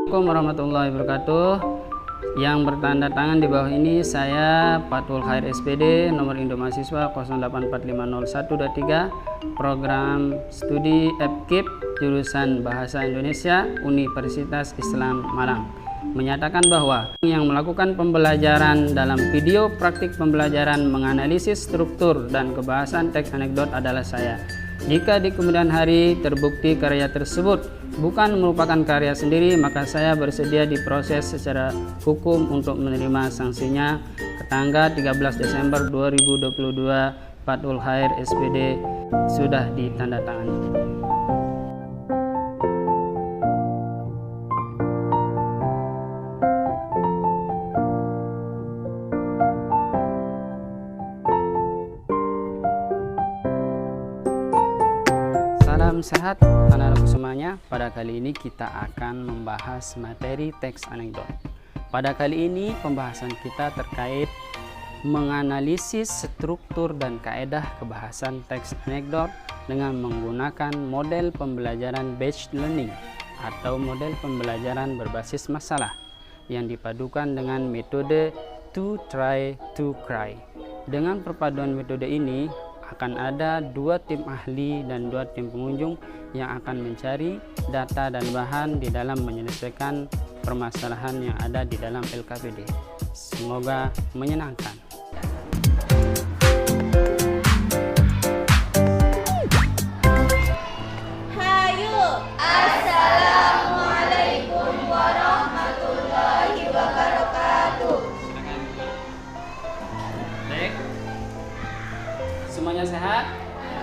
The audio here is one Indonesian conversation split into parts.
Assalamualaikum warahmatullahi wabarakatuh. Yang bertanda tangan di bawah ini saya Fathul Khair SPD, nomor induk mahasiswa 08450123, program studi FKIP jurusan Bahasa Indonesia Universitas Islam Malang, menyatakan bahwa yang melakukan pembelajaran dalam video praktik pembelajaran menganalisis struktur dan kebahasan teks anekdot adalah saya. Jika di kemudian hari terbukti karya tersebut bukan merupakan karya sendiri, maka saya bersedia diproses secara hukum untuk menerima sanksinya. Tanggal 13 Desember 2022, Fathul Khair SPD sudah ditandatangani. Salam sehat anak-anakku semuanya. Pada kali ini kita akan membahas materi teks anekdot. Pada kali ini pembahasan kita terkait menganalisis struktur dan kaedah kebahasan teks anekdot dengan menggunakan model pembelajaran batch learning atau model pembelajaran berbasis masalah yang dipadukan dengan metode to try to cry. Dengan perpaduan metode ini akan ada 2 tim ahli dan 2 tim pengunjung yang akan mencari data dan bahan di dalam menyelesaikan permasalahan yang ada di dalam LKPD. Semoga menyenangkan. Hayu, Assalamualaikum warahmatullahi wabarakatuh. Baik. Semuanya sehat?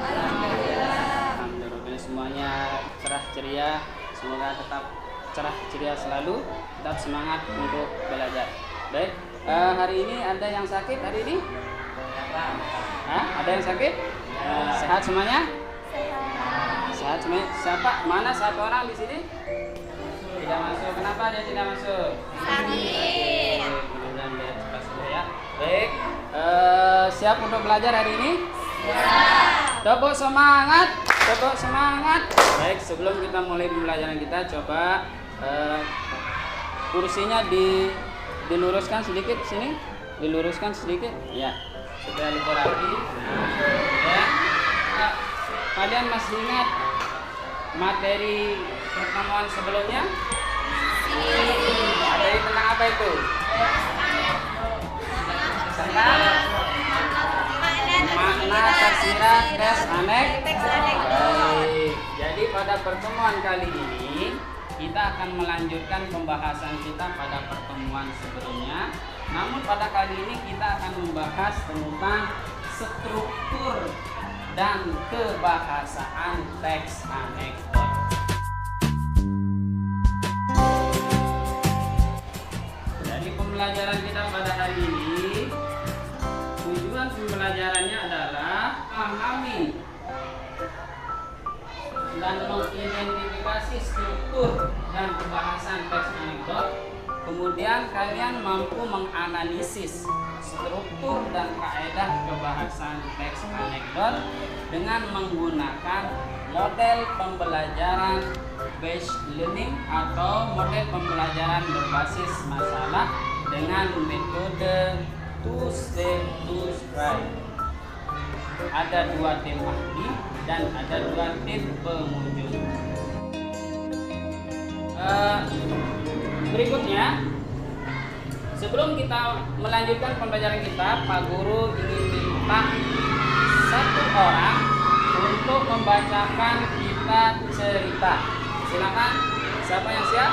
Alhamdulillah. Alhamdulillah, semuanya cerah ceria. Semoga tetap cerah ceria selalu, tetap semangat untuk belajar. Baik, hari ini ada yang sakit hari ini? Ada yang sakit? Sehat semuanya? Sehat semuanya. Siapa? Mana satu orang di sini? Tidak masuk. Kenapa dia tidak masuk? Sakit. Mudah-mudahan dia cepat sembuh ya. Baik, siap untuk belajar hari ini? Tepuk semangat, tepuk semangat. Baik, sebelum kita mulai pembelajaran kita, coba kursinya diluruskan sedikit sini, diluruskan sedikit, ya, supaya lebih rapi. Ya. Kalian masih ingat materi pertemuan sebelumnya? Materi tentang apa itu? Tentang makna tersirat teks anekdot. Baik. Jadi pada pertemuan kali ini kita akan melanjutkan pembahasan kita pada pertemuan sebelumnya. Namun pada kali ini kita akan membahas tentang struktur dan kebahasaan teks anekdot. Jadi pembelajaran kita pada hari ini, tujuan pembelajarannya adalah memahami dan mengidentifikasi struktur dan kebahasan teks anekdot. Kemudian kalian mampu menganalisis struktur dan kaedah kebahasan teks anekdot dengan menggunakan model pembelajaran batch learning atau model pembelajaran berbasis masalah dengan metode to step to try. Ada 2 tim ahli dan ada 2 tim pengunjung. Berikutnya, sebelum kita melanjutkan pembelajaran kita, Pak Guru ingin minta 1 orang untuk membacakan kita cerita. Silakan, siapa yang siap?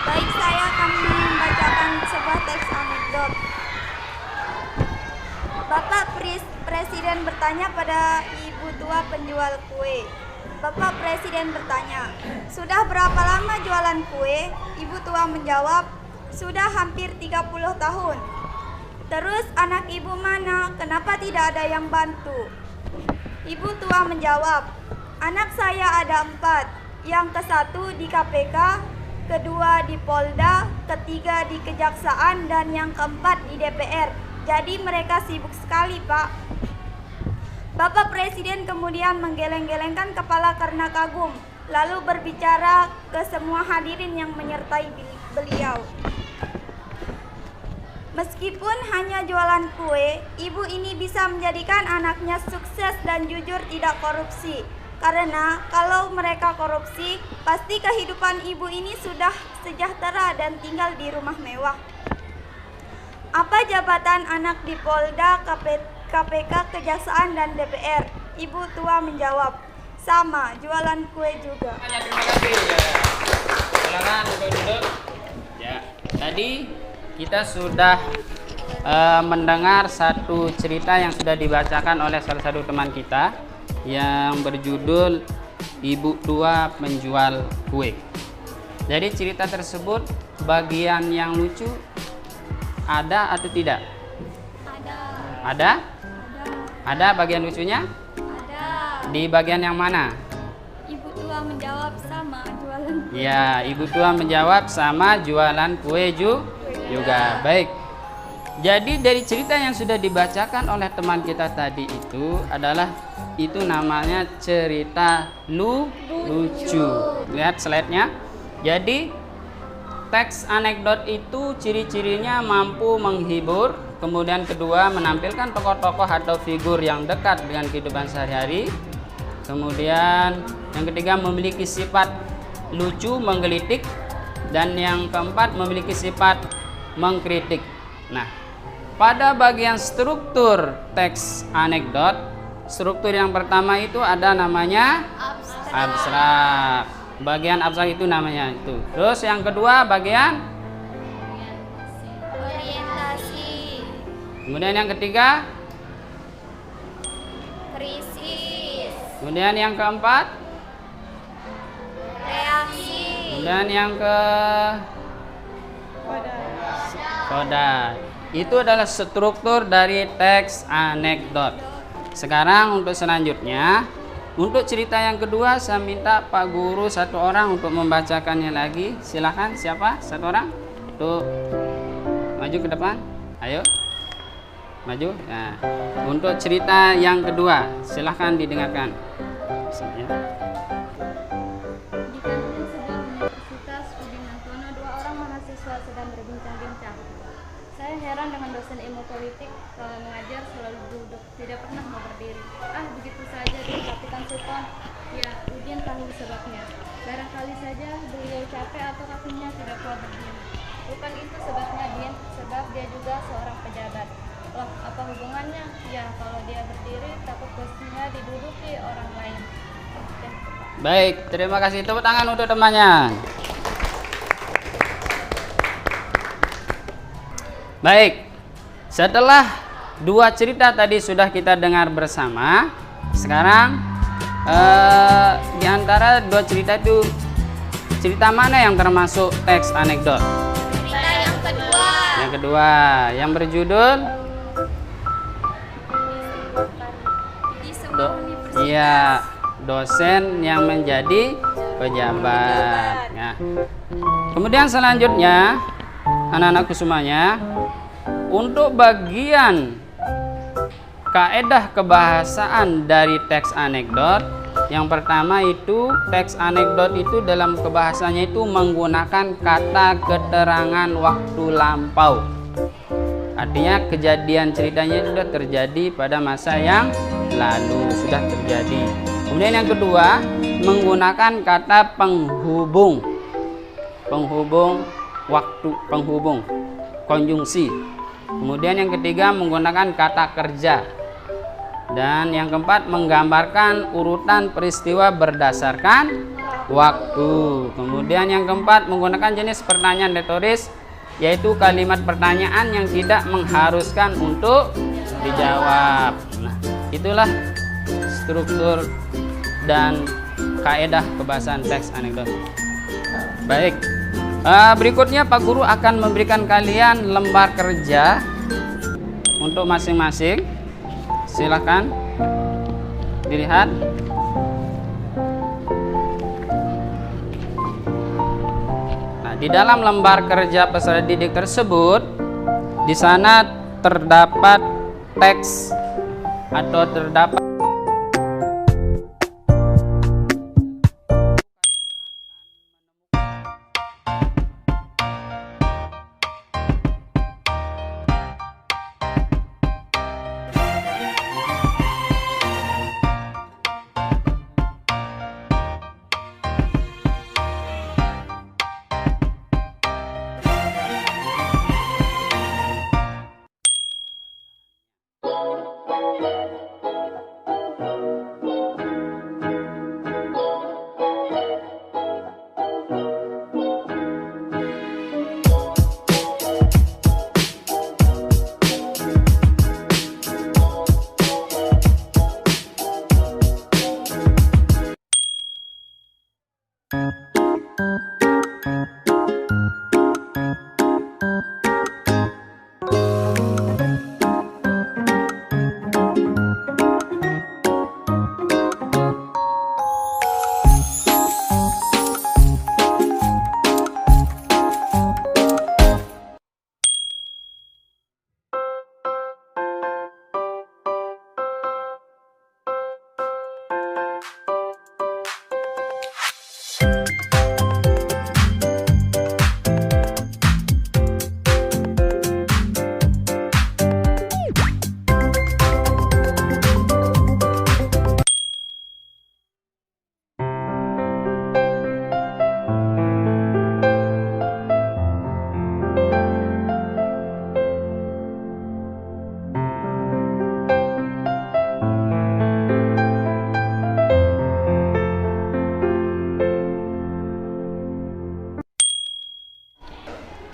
Baik, saya akan membacakan sebuah teks anekdot. Bapak Presiden bertanya pada ibu tua penjual kue. Bapak Presiden bertanya, "Sudah berapa lama jualan kue?" Ibu tua menjawab, "Sudah hampir 30 tahun." "Terus anak ibu mana? Kenapa tidak ada yang bantu?" Ibu tua menjawab, "Anak saya ada 4. Yang ke-1 di KPK, kedua di Polda, ketiga di Kejaksaan, dan yang keempat di DPR. Jadi mereka sibuk sekali, Pak." Bapak Presiden kemudian menggeleng-gelengkan kepala karena kagum, lalu berbicara ke semua hadirin yang menyertai beliau. Meskipun hanya jualan kue, ibu ini bisa menjadikan anaknya sukses dan jujur tidak korupsi. Karena kalau mereka korupsi, pasti kehidupan ibu ini sudah sejahtera dan tinggal di rumah mewah. Apa jabatan anak di Polda, KPK, Kejaksaan, dan DPR? Ibu tua menjawab, sama, jualan kue juga. Terima kasih. Silakan duduk. Ya, tadi kita sudah mendengar satu cerita yang sudah dibacakan oleh salah satu teman kita yang berjudul Ibu Tua Penjual Kue. Jadi cerita tersebut bagian yang lucu ada atau tidak? Ada? Ada bagian lucunya? Ada. Di bagian yang mana? Ibu tua menjawab sama jualan. Ya, ibu tua menjawab sama jualan kue juga. Baik. Jadi dari cerita yang sudah dibacakan oleh teman kita tadi itu namanya cerita lucu. Lihat slide-nya. Jadi teks anekdot itu ciri-cirinya mampu menghibur, kemudian kedua menampilkan tokoh-tokoh atau figur yang dekat dengan kehidupan sehari-hari. Kemudian yang ketiga memiliki sifat lucu, menggelitik, dan yang keempat memiliki sifat mengkritik. Nah, pada bagian struktur teks anekdot, struktur yang pertama itu ada namanya abstrak. Bagian abstrak itu namanya itu. Terus yang kedua bagian orientasi. Kemudian yang ketiga, Krisis. kemudian yang keempat, Reaksi. kemudian yang ke koda. Itu adalah struktur dari teks anekdot. Sekarang untuk selanjutnya, untuk cerita yang kedua saya minta Pak Guru satu orang untuk membacakannya lagi. Silakan, siapa? Satu orang. Tuh, maju ke depan. Ayo. Maju. Nah, untuk cerita yang kedua, silahkan didengarkan. Ya. Di kantin sebuah universitas Udin Nantono, dua orang mahasiswa sedang berbincang-bincang. Saya heran dengan dosen ilmu politik, kalau mengajar selalu duduk, tidak pernah mau berdiri. Begitu saja diperhatikan Sultan. Ya, Udin tahu sebabnya. Barangkali saja beliau capek atau kakinya tidak kuat berdiri. Bukan itu sebabnya, Din, sebab dia juga seorang pejabat. Loh, apa hubungannya? Ya, kalau dia berdiri, takut kursinya diduduki orang lain. Baik, terima kasih. Tepuk tangan untuk temannya. Baik, setelah dua cerita tadi sudah kita dengar bersama, sekarang di antara dua cerita itu, cerita mana yang termasuk teks anekdot? Cerita yang kedua. Yang kedua, yang berjudul Iya, dosen yang menjadi pejabat. Nah, kemudian selanjutnya, anak-anakku semuanya, untuk bagian kaedah kebahasaan dari teks anekdot, yang pertama itu teks anekdot itu dalam kebahasanya itu menggunakan kata keterangan waktu lampau. Artinya kejadian ceritanya sudah terjadi pada masa yang lalu, sudah terjadi. Kemudian yang kedua, menggunakan kata penghubung. Penghubung waktu, penghubung, konjungsi. Kemudian yang ketiga, menggunakan kata kerja. Dan yang keempat, menggambarkan urutan peristiwa berdasarkan waktu. Kemudian yang keempat, menggunakan jenis pertanyaan retoris, yaitu kalimat pertanyaan yang tidak mengharuskan untuk dijawab. Nah, itulah struktur dan kaedah kebahasaan teks anekdot. Baik, berikutnya Pak Guru akan memberikan kalian lembar kerja untuk masing-masing. Silahkan dilihat. Di dalam lembar kerja peserta didik tersebut, di sana terdapat teks atau terdapat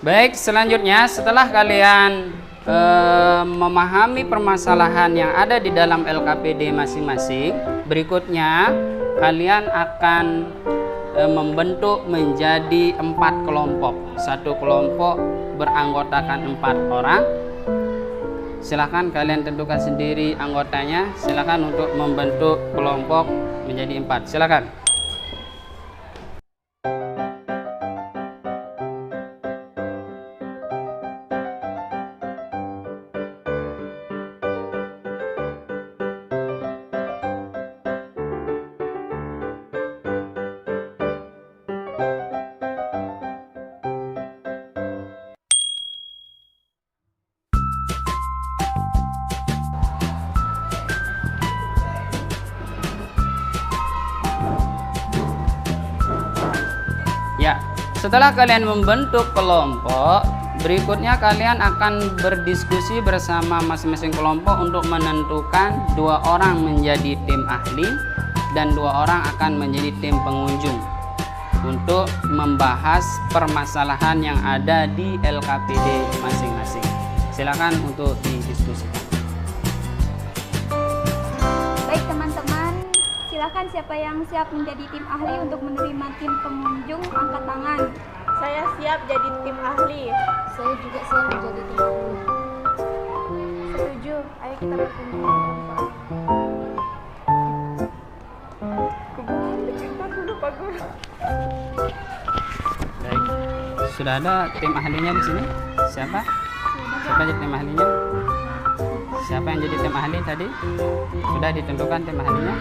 Baik, selanjutnya setelah kalian memahami permasalahan yang ada di dalam LKPD masing-masing, berikutnya kalian akan membentuk menjadi 4 kelompok. Satu kelompok beranggotakan 4 orang. Silakan kalian tentukan sendiri anggotanya. Silakan untuk membentuk kelompok menjadi 4. Silakan. Ya, setelah kalian membentuk kelompok, berikutnya kalian akan berdiskusi bersama masing-masing kelompok untuk menentukan 2 orang menjadi tim ahli dan 2 orang akan menjadi tim pengunjung untuk membahas permasalahan yang ada di LKPD masing-masing. Silakan untuk didiskusikan. Baik teman-teman, silakan siapa yang siap menjadi tim ahli untuk menerima tim pengunjung angkat tangan. Saya siap jadi tim ahli. Saya juga siap menjadi tim ahli. Setuju. Ayo kita berkunjung ke kelompok. Kebalik, kita dulu Pak Guru. Baik, sudah ada tim ahlinya di sini? Siapa? Siapa jadi tim ahlinya? Siapa yang jadi tim ahli tadi? Sudah ditentukan tim ahlinya?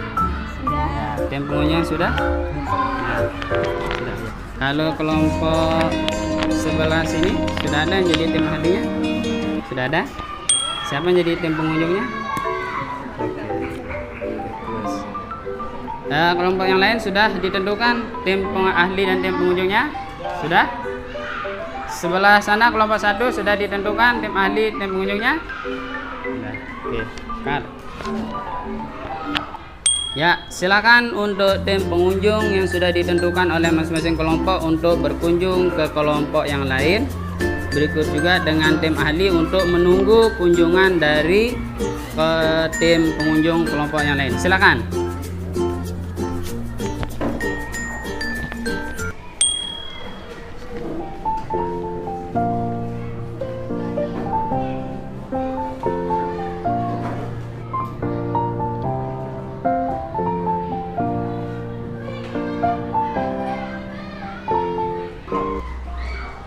Ya, tim pengunjung sudah? Ya, sudah. Kalau kelompok sebelah sini sudah ada yang jadi tim ahlinya? Sudah ada? Siapa yang jadi tim pengunjungnya? Terus. Kelompok yang lain sudah ditentukan tim ahli dan tim pengunjungnya? Sudah? Sebelah sana kelompok 1 sudah ditentukan tim ahli, tim pengunjungnya? Sudah. Oke, cut. Ya, silakan untuk tim pengunjung yang sudah ditentukan oleh masing-masing kelompok untuk berkunjung ke kelompok yang lain. Berikut juga dengan tim ahli untuk menunggu kunjungan dari tim pengunjung kelompok yang lain. Silakan.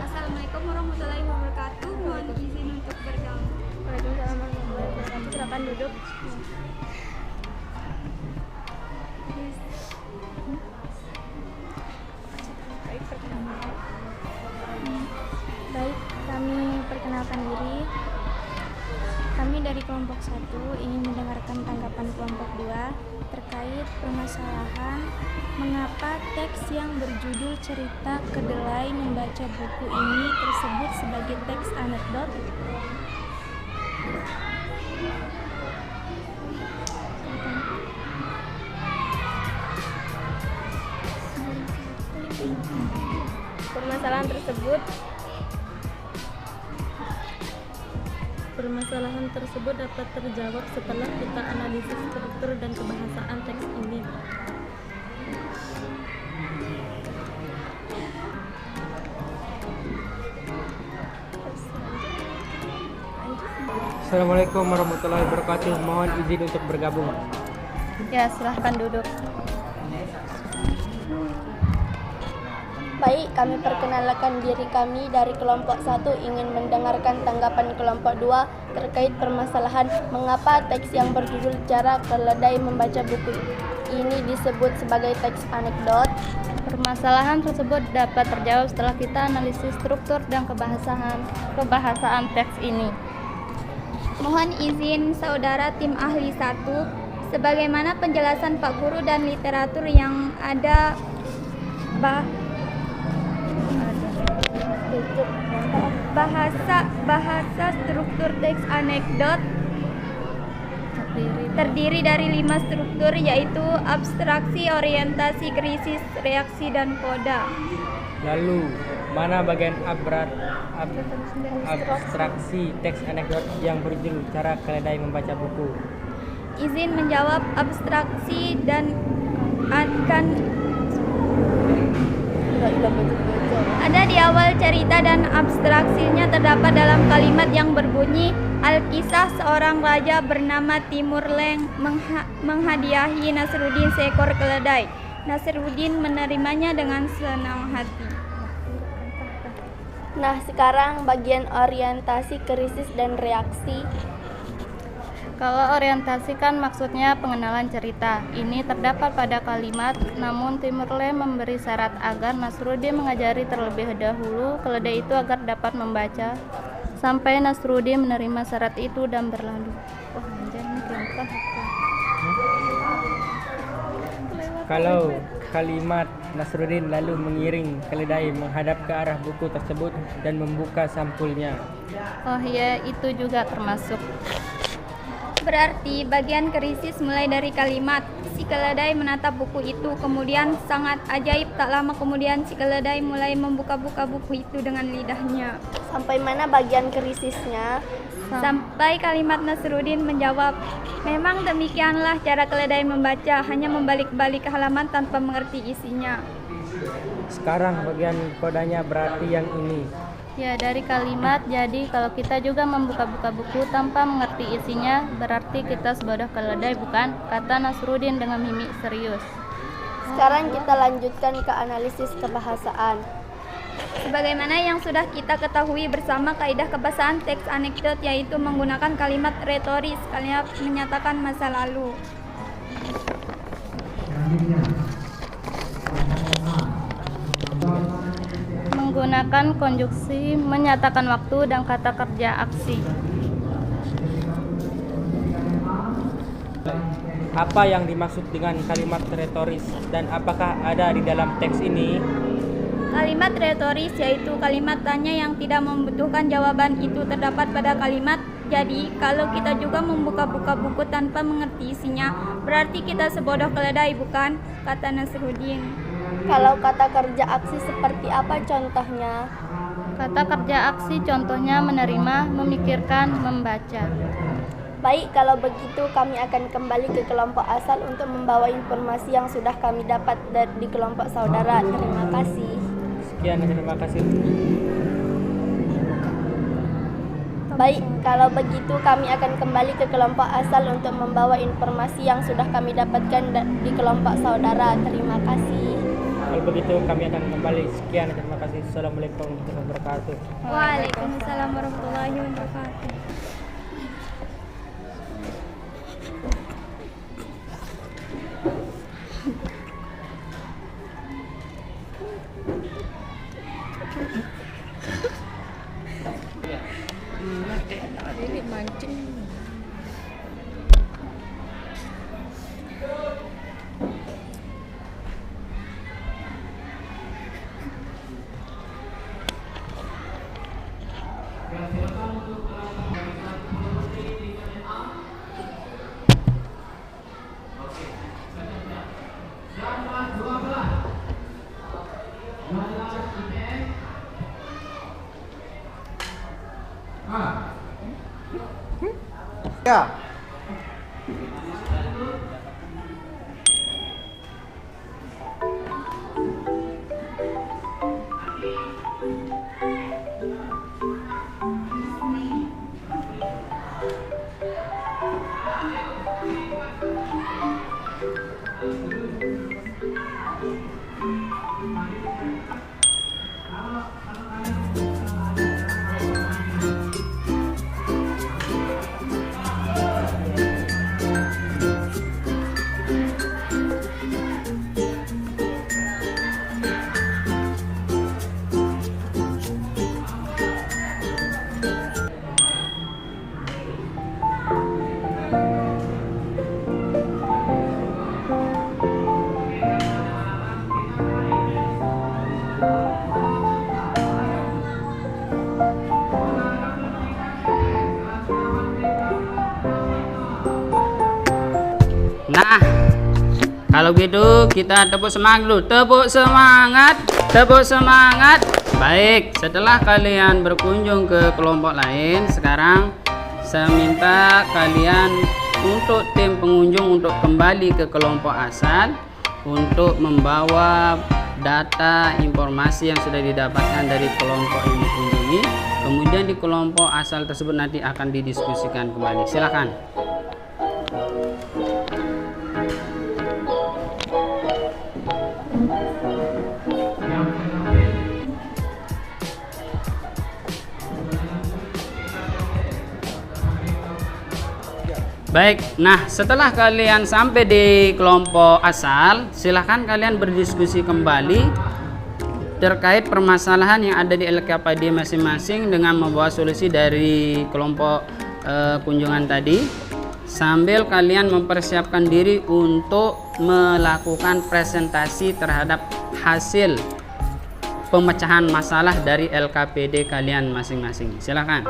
Assalamualaikum warahmatullahi wabarakatuh. Mohon izin untuk bergabung. Waalaikumsalam warahmatullahi wabarakatuh. Silakan duduk. Baik, kami perkenalkan diri. Kami dari kelompok 1 ingin mendengarkan tanggapan kelompok 2 terkait permasalahan mengapa teks yang berjudul cerita kedelai membaca buku ini tersebut sebagai teks anekdot. Permasalahan tersebut dapat terjawab setelah kita analisis struktur dan kebahasaan teks ini. Assalamualaikum warahmatullahi wabarakatuh. Mohon izin untuk bergabung. Ya, silahkan duduk. Baik, kami perkenalkan diri kami dari kelompok 1 ingin mendengarkan tanggapan kelompok 2 terkait permasalahan mengapa teks yang berjudul cara keledai membaca buku ini disebut sebagai teks anekdot. Permasalahan tersebut dapat terjawab setelah kita analisis struktur dan kebahasaan teks ini. Mohon izin saudara tim ahli 1, sebagaimana penjelasan Pak Guru dan literatur yang ada bahasa struktur teks anekdot terdiri dari 5 struktur, yaitu abstraksi, orientasi, krisis, reaksi, dan koda. Lalu, Mana bagian abstraksi teks anekdot yang berjudul cara keledai membaca buku? Izin menjawab. Abstraksi dan akan ada di awal cerita dan abstraksinya terdapat dalam kalimat yang berbunyi Alkisah seorang raja bernama Timur Leng menghadiahi Nasruddin seekor keledai. Nasruddin menerimanya dengan senang hati. Nah, sekarang bagian orientasi, krisis, dan reaksi. Kalau orientasi kan maksudnya pengenalan cerita. Ini terdapat pada kalimat, namun Timur Leng memberi syarat agar Nasruddin mengajari terlebih dahulu keledai itu agar dapat membaca. Sampai Nasruddin menerima syarat itu dan berlalu. Wah, anjir, ini kelihatan. Kalau kalimat Nasruddin lalu mengiring keledai menghadap ke arah buku tersebut dan membuka sampulnya. Oh ya, itu juga termasuk. Berarti bagian krisis mulai dari kalimat si keledai menatap buku itu, kemudian sangat ajaib tak lama kemudian si keledai mulai membuka-buka buku itu dengan lidahnya. Sampai mana bagian krisisnya? Sampai kalimat Nasruddin menjawab, memang demikianlah cara keledai membaca, hanya membalik-balik halaman tanpa mengerti isinya. Sekarang bagian kodanya berarti yang ini. Ya, dari kalimat, jadi kalau kita juga membuka-buka buku tanpa mengerti isinya, berarti kita sebodoh keledai, bukan? Kata Nasruddin dengan mimik serius. Sekarang kita lanjutkan ke analisis kebahasaan. Sebagaimana yang sudah kita ketahui bersama kaidah kebahasaan teks anekdot, yaitu menggunakan kalimat retoris, kalimat menyatakan masa lalu. Menggunakan konjuksi, menyatakan waktu, dan kata kerja aksi. Apa yang dimaksud dengan kalimat retoris dan apakah ada di dalam teks ini? Kalimat retoris yaitu kalimat tanya yang tidak membutuhkan jawaban, itu terdapat pada kalimat. Jadi, kalau kita juga membuka-buka buku tanpa mengerti isinya, berarti kita sebodoh keledai, bukan? Kata Nasruddin. Kalau kata kerja aksi seperti apa contohnya? Kata kerja aksi contohnya menerima, memikirkan, membaca. Baik, kalau begitu kami akan kembali ke kelompok asal untuk membawa informasi yang sudah kami dapat di kelompok saudara. Terima kasih. Sekian, terima kasih. Baik, kalau begitu kami akan kembali ke kelompok asal untuk membawa informasi yang sudah kami dapatkan di kelompok saudara. Terima kasih. Kalau begitu kami akan kembali. Sekian, terima kasih. Assalamualaikum warahmatullahi wabarakatuh. Waalaikumsalam warahmatullahi wabarakatuh. Ya. Kalau gitu kita tepuk semangat dulu. Tepuk semangat, tepuk semangat. Baik, setelah kalian berkunjung ke kelompok lain, sekarang saya minta kalian untuk tim pengunjung untuk kembali ke kelompok asal untuk membawa data informasi yang sudah didapatkan dari kelompok yang dikunjungi. Kemudian di kelompok asal tersebut nanti akan didiskusikan kembali. Silakan. Baik, nah setelah kalian sampai di kelompok asal, silahkan kalian berdiskusi kembali terkait permasalahan yang ada di LKPD masing-masing dengan membawa solusi dari kelompok kunjungan tadi, sambil kalian mempersiapkan diri untuk melakukan presentasi terhadap hasil pemecahan masalah dari LKPD kalian masing-masing. Silahkan.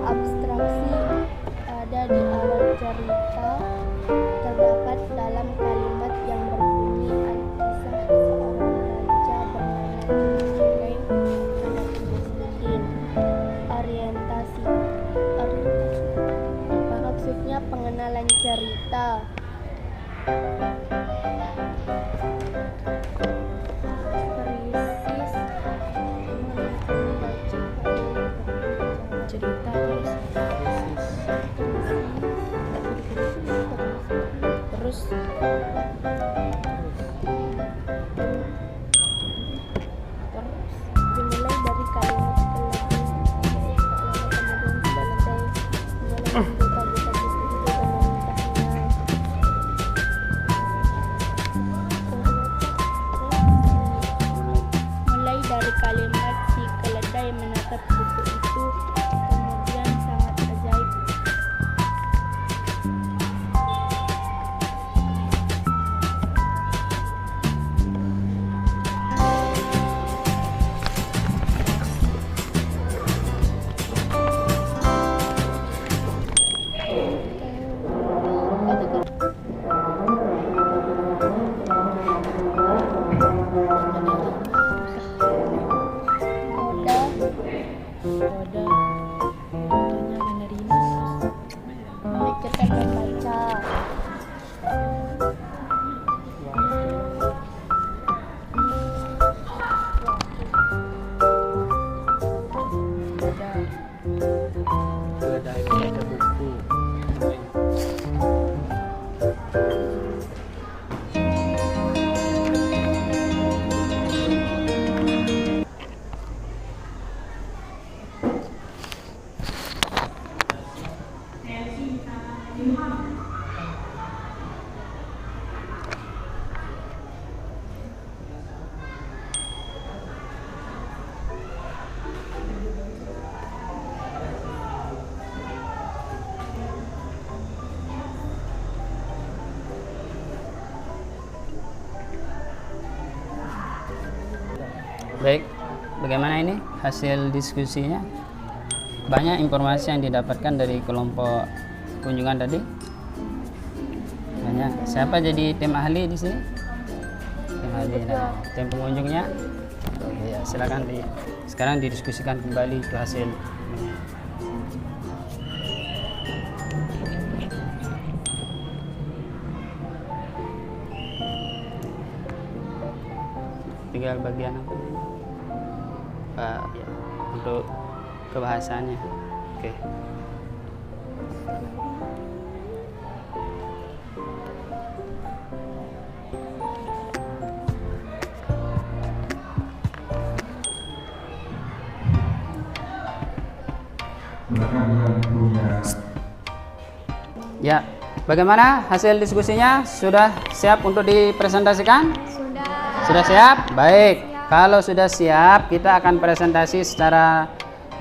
Abstraksi ada di awal cerita terdapat dalam kalimat yang berbunyi Alkisah seorang raja bernama Juraim anak miskin. Orientasi maksudnya pengenalan cerita. Cerita terus dimulai dari kalimat mulai dari kalimat si keledai menatap buku itu, kemudian sangat ajaib. Memikirkan membaca. Keledai membaca buku. Baik, bagaimana ini hasil diskusinya? Banyak informasi yang didapatkan dari kelompok kunjungan tadi. Banyak. Siapa jadi tim ahli di sini? Tim ahli. Nah, tim pengunjungnya? Oke, ya, silakan sekarang didiskusikan kembali itu hasil. Tinggal bagian apa? Ya, untuk kebahasannya. Oke. Ya, bagaimana hasil diskusinya? Sudah siap untuk dipresentasikan? Sudah siap? Baik. Kalau sudah siap, kita akan presentasi secara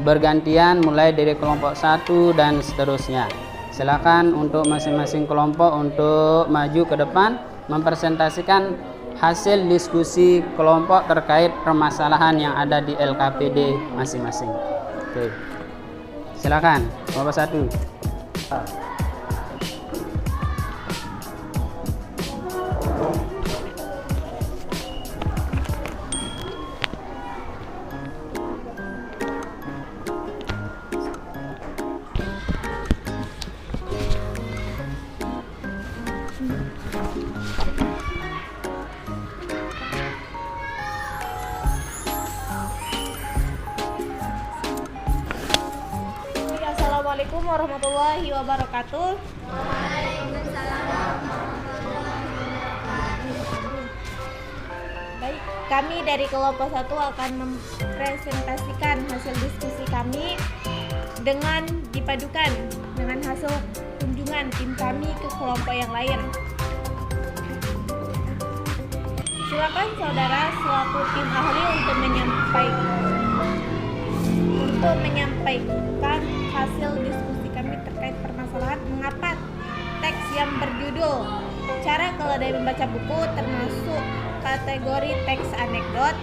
bergantian mulai dari kelompok 1 dan seterusnya. Silakan untuk masing-masing kelompok untuk maju ke depan mempresentasikan hasil diskusi kelompok terkait permasalahan yang ada di LKPD masing-masing. Oke. Silakan, kelompok 1. Assalamualaikum warahmatullahi wabarakatuh. Baik, kami dari kelompok 1 akan mempresentasikan hasil diskusi kami dengan dipadukan dengan hasil kunjungan tim kami ke kelompok yang lain. Silakan saudara selaku tim ahli untuk menyampaikan hasil diskusi kami terkait permasalahan mengapa teks yang berjudul Cara Keledai Membaca Buku termasuk kategori teks anekdot.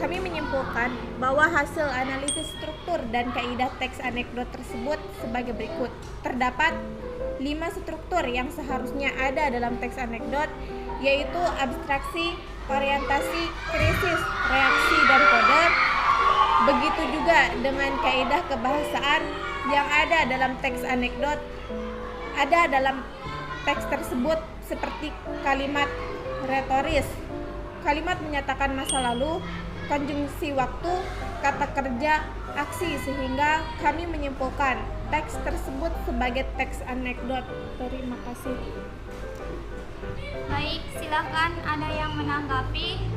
Kami menyimpulkan bahwa hasil analisis struktur dan kaidah teks anekdot tersebut sebagai berikut. Terdapat 5 struktur yang seharusnya ada dalam teks anekdot, yaitu abstraksi, orientasi, krisis, reaksi, dan kode. Begitu juga dengan kaidah kebahasaan yang ada dalam teks anekdot. Ada dalam teks tersebut seperti kalimat retoris, kalimat menyatakan masa lalu, konjungsi waktu, kata kerja, aksi, sehingga kami menyimpulkan teks tersebut sebagai teks anekdot. Terima kasih. Baik, silakan ada yang menanggapi.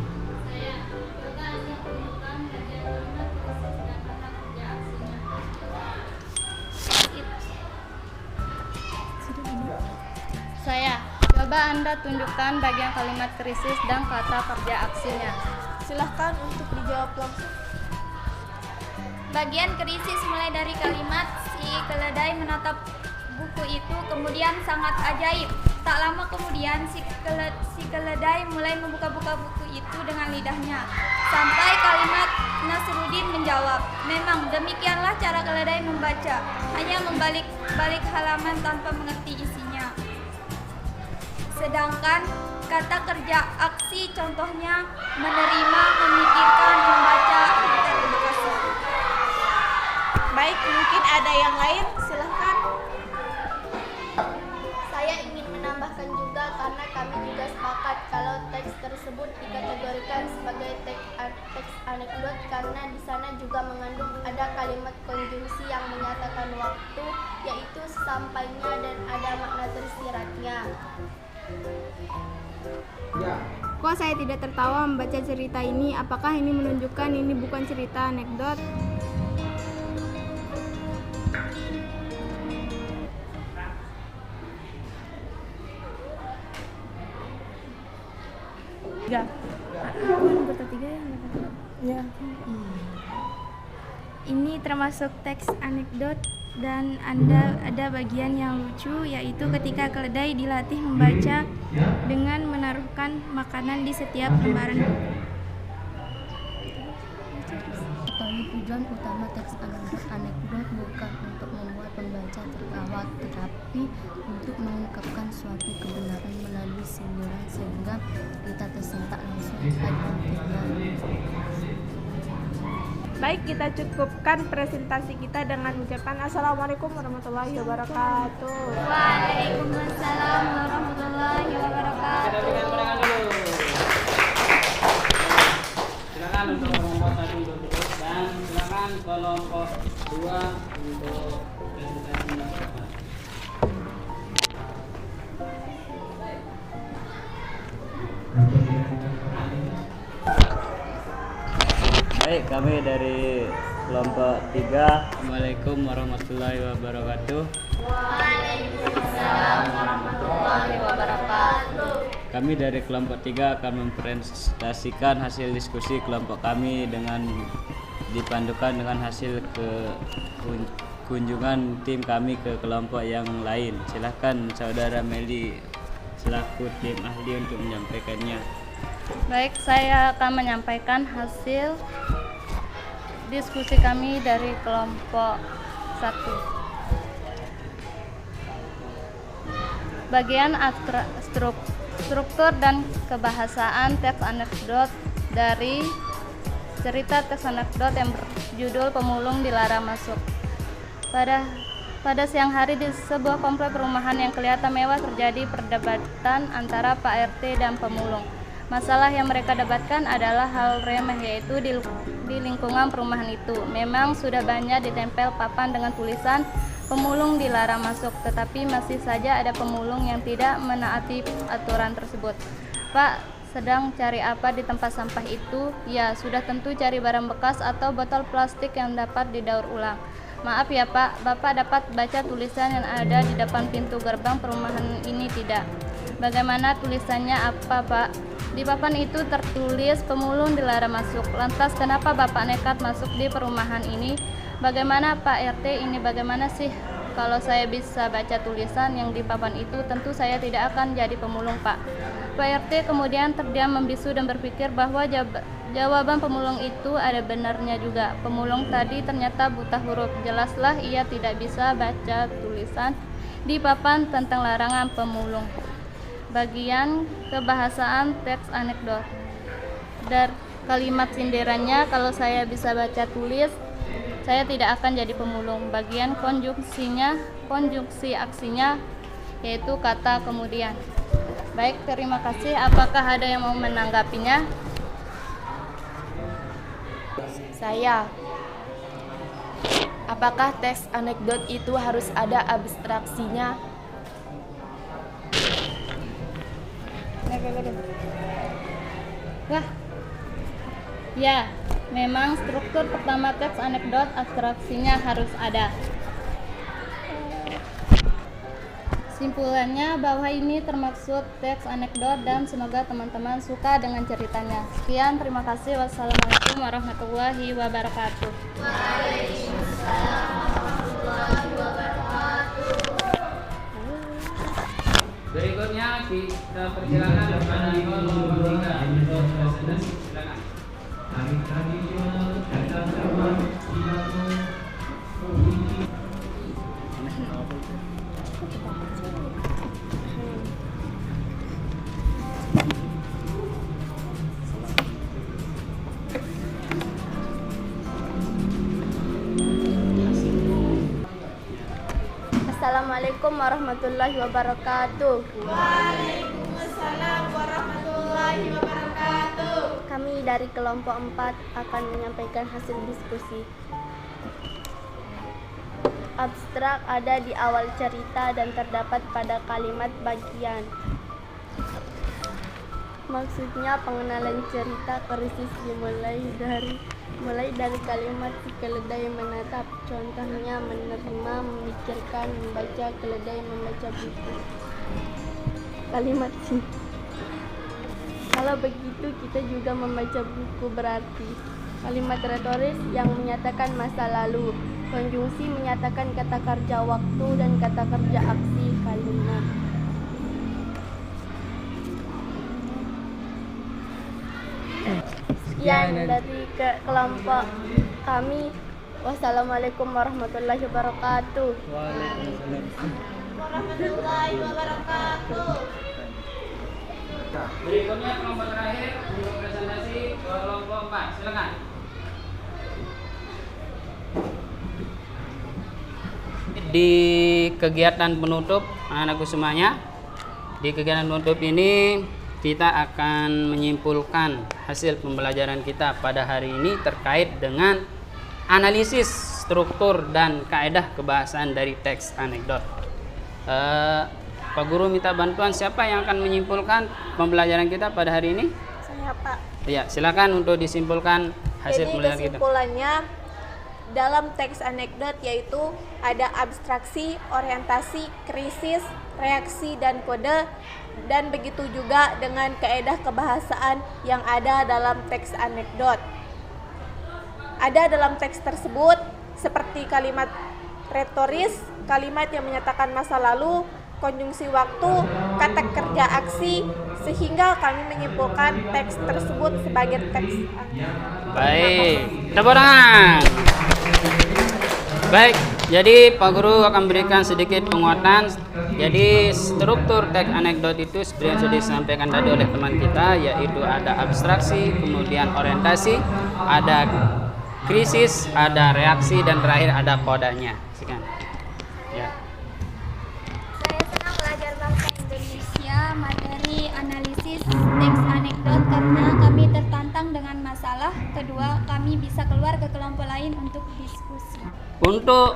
Saya, coba Anda tunjukkan bagian kalimat krisis dan kata kerja aksinya. Silahkan untuk dijawab langsung. Bagian krisis mulai dari kalimat si keledai menatap buku itu kemudian sangat ajaib. Tak lama kemudian si keledai mulai membuka-buka buku itu dengan lidahnya. Sampai kalimat Nasruddin menjawab, memang demikianlah cara keledai membaca, hanya membalik-balik halaman tanpa mengerti isinya. Sedangkan kata kerja aksi contohnya menerima, memikirkan, membaca. Terima kasih. Baik, mungkin ada yang lain, silahkan. Saya ingin menambahkan juga karena kami juga sepakat kalau teks tersebut dikategorikan sebagai teks anekdot karena di sana juga mengandung ada kalimat konjungsi yang menyatakan waktu, yaitu sampainya, dan ada makna tersiratnya. Kok saya tidak tertawa membaca cerita ini? Apakah ini menunjukkan ini bukan cerita anekdot? Ya. Ya. Ini termasuk teks anekdot dan ada bagian yang lucu, yaitu ketika keledai dilatih membaca dengan menaruhkan makanan di setiap lembaran buku. Ketahui tujuan utama teks anekdot bukan untuk membuat pembaca tertawa, tetapi untuk mengungkapkan suatu kebenaran melalui sindiran sehingga kita tersentak langsung pada intinya. Baik, kita cukupkan presentasi kita dengan ucapan Assalamualaikum warahmatullahi wabarakatuh. Waalaikumsalam warahmatullahi wabarakatuh. Silakan untuk kelompok 1 untuk duduk dan silakan kelompok 2 untuk presentasi. Baik, kami dari kelompok 3. Assalamualaikum warahmatullahi wabarakatuh. Waalaikumsalam warahmatullahi wabarakatuh. Kami dari kelompok 3 akan mempresentasikan hasil diskusi kelompok kami dengan dipandukan dengan hasil kunjungan tim kami ke kelompok yang lain. Silahkan Saudara Meli selaku tim ahli untuk menyampaikannya. Baik, saya akan menyampaikan hasil diskusi kami dari kelompok 1. Bagian struktur dan kebahasaan teks anekdot dari cerita teks anekdot yang berjudul Pemulung Dilarang Masuk. Pada siang hari di sebuah komplek perumahan yang kelihatan mewah terjadi perdebatan antara Pak RT dan pemulung. Masalah yang mereka debatkan adalah hal remeh, yaitu di lingkungan perumahan itu memang sudah banyak ditempel papan dengan tulisan pemulung dilarang masuk, tetapi masih saja ada pemulung yang tidak menaati aturan tersebut. Pak, sedang cari apa di tempat sampah itu? Ya, sudah tentu cari barang bekas atau botol plastik yang dapat didaur ulang. Maaf ya Pak, Bapak dapat baca tulisan yang ada di depan pintu gerbang perumahan ini tidak? Bagaimana tulisannya apa Pak? Di papan itu tertulis pemulung dilarang masuk. Lantas kenapa Bapak nekat masuk di perumahan ini? Bagaimana Pak RT ini bagaimana sih? Kalau saya bisa baca tulisan yang di papan itu, tentu saya tidak akan jadi pemulung Pak. Pak RT kemudian terdiam membisu dan berpikir bahwa jawaban pemulung itu ada benarnya juga. Pemulung tadi ternyata buta huruf. Jelaslah ia tidak bisa baca tulisan di papan tentang larangan pemulung. Bagian kebahasaan teks anekdot. Dari kalimat sindirannya, kalau saya bisa baca tulis, saya tidak akan jadi pemulung. Bagian konjungsi aksinya, yaitu kata kemudian. Baik, terima kasih. Apakah ada yang mau menanggapinya? Saya. Apakah teks anekdot itu harus ada abstraksinya? Wah, ya, memang struktur pertama teks anekdot abstraksinya harus ada. Simpulannya bahwa ini termaksud teks anekdot dan semoga teman-teman suka dengan ceritanya. Sekian, terima kasih. Wassalamualaikum warahmatullahi wabarakatuh. Waalaikumsalam warahmatullahi wabarakatuh. Berikutnya kita persilakan kepada kelompok 3 untuk presentasi. Silakan. Assalamualaikum warahmatullahi wabarakatuh. Waalaikumsalam warahmatullahi wabarakatuh. Kami dari kelompok 4 akan menyampaikan hasil diskusi. Abstrak ada di awal cerita dan terdapat pada kalimat bagian. Maksudnya pengenalan cerita krisis dimulai dari kalimat si keledai menatap, contohnya menerima, memikirkan, membaca, keledai membaca buku. Kalimat si. Kalau begitu kita juga membaca buku berarti. Kalimat retoris yang menyatakan masa lalu. Konjungsi menyatakan kata kerja waktu dan kata kerja aksi kalimat. Sekian dari kelompok kami. Wassalamualaikum warahmatullahi wabarakatuh. Waalaikumsalam Warahmatullahi wabarakatuh. Berikutnya kelompok terakhir untuk presentasi kelompok 4. Silakan. Di kegiatan penutup anak-anakku semuanya, di kegiatan penutup ini kita akan menyimpulkan hasil pembelajaran kita pada hari ini terkait dengan analisis struktur dan kaedah kebahasaan dari teks anekdot. Pak Guru minta bantuan, siapa yang akan menyimpulkan pembelajaran kita pada hari ini? Saya Pak. Ya, silakan untuk disimpulkan hasil Jadi pembelajaran kita. kesimpulannya dalam teks anekdot, yaitu ada abstraksi, orientasi, krisis, reaksi, dan kode, dan begitu juga dengan kaedah kebahasaan yang ada dalam teks anekdot. Ada dalam teks tersebut seperti kalimat retoris, kalimat yang menyatakan masa lalu, konjungsi waktu, kata kerja aksi, sehingga kami menyimpulkan teks tersebut sebagai teks anekdot. Baik, tepuk tangan. Baik, jadi Pak Guru akan berikan sedikit penguatan. Jadi struktur teks anekdot itu seperti yang sudah disampaikan tadi oleh teman kita, yaitu ada abstraksi, kemudian orientasi, ada krisis, ada reaksi, dan terakhir ada kodanya. Sekian. Ya. Saya senang belajar bahasa Indonesia materi analisis teks anekdot karena kami tertantang dengan masalah. Kedua, kami bisa keluar ke kelompok lain untuk diskusi. Untuk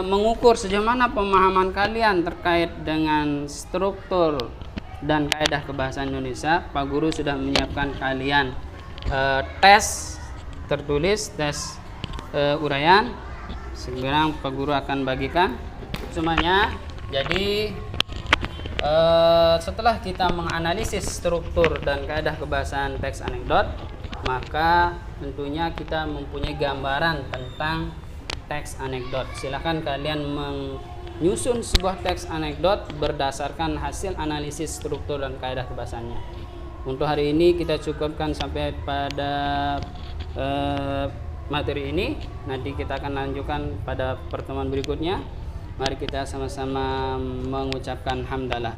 mengukur sejauh mana pemahaman kalian terkait dengan struktur dan kaedah kebahasaan Indonesia, Pak Guru sudah menyiapkan kalian tes tertulis, tes uraian. Sekarang Pak Guru akan bagikan semuanya. Jadi setelah kita menganalisis struktur dan kaedah kebahasaan teks anekdot, maka tentunya kita mempunyai gambaran tentang teks anekdot. Silakan kalian menyusun sebuah teks anekdot berdasarkan hasil analisis struktur dan kaedah kebahasaannya. Untuk hari ini kita cukupkan sampai pada materi ini. Nanti kita akan lanjutkan pada pertemuan berikutnya. Mari kita sama-sama mengucapkan hamdalah.